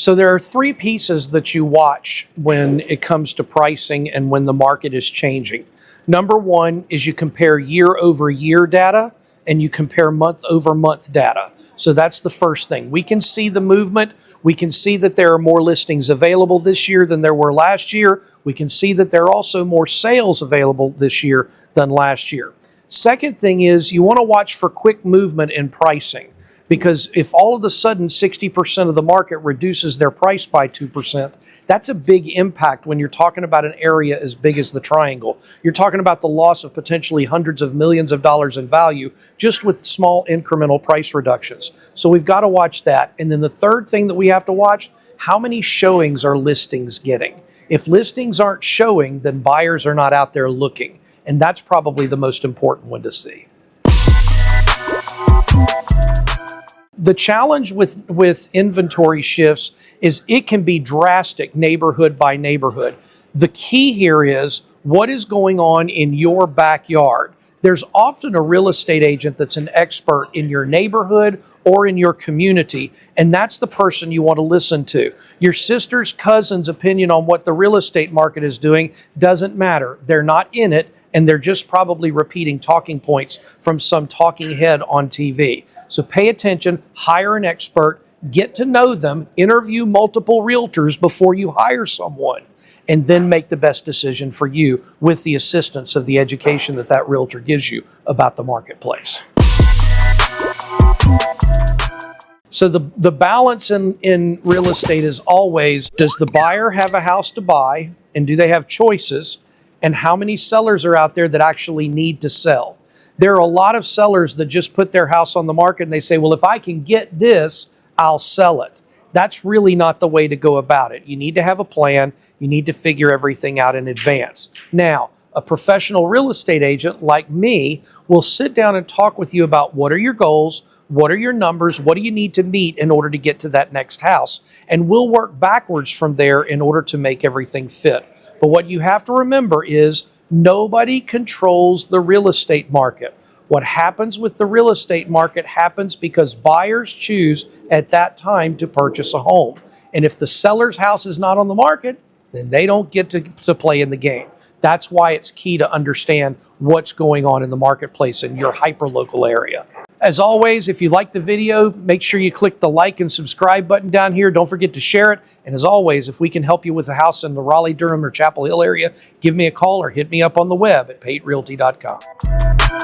So there are three pieces that you watch when it comes to pricing and when the market is changing. Number one is you compare year over year data and you compare month over month data. So that's the first thing. We can see the movement. We can see that there are more listings available this year than there were last year. We can see that there are also more sales available this year than last year. Second thing is you want to watch for quick movement in pricing, because if all of a sudden 60% of the market reduces their price by 2%, that's a big impact when you're talking about an area as big as the Triangle. You're talking about the loss of potentially hundreds of millions of dollars in value just with small incremental price reductions. So we've got to watch that. And then the third thing that we have to watch, how many showings are listings getting? If listings aren't showing, then buyers are not out there looking. And that's probably the most important one to see. The challenge with inventory shifts is it can be drastic neighborhood by neighborhood. The key here is what is going on in your backyard. There's often a real estate agent that's an expert in your neighborhood or in your community, and that's the person you want to listen to. Your sister's cousin's opinion on what the real estate market is doing doesn't matter. They're not in it, and they're just probably repeating talking points from some talking head on TV. So pay attention, hire an expert, get to know them, interview multiple realtors before you hire someone, and then make the best decision for you with the assistance of the education that that realtor gives you about the marketplace. So the balance in real estate is always, does the buyer have a house to buy, and do they have choices? And how many sellers are out there that actually need to sell? There are a lot of sellers that just put their house on the market and they say, well, if I can get this, I'll sell it. That's really not the way to go about it. You need to have a plan. You need to figure everything out in advance. Now, a professional real estate agent like me will sit down and talk with you about what are your goals, what are your numbers, what do you need to meet in order to get to that next house? And we'll work backwards from there in order to make everything fit. But what you have to remember is nobody controls the real estate market. What happens with the real estate market happens because buyers choose at that time to purchase a home. And if the seller's house is not on the market, then they don't get to play in the game. That's why it's key to understand what's going on in the marketplace in your hyperlocal area. As always, if you like the video, make sure you click the like and subscribe button down here. Don't forget to share it. And as always, if we can help you with a house in the Raleigh, Durham, or Chapel Hill area, give me a call or hit me up on the web at paterealty.com.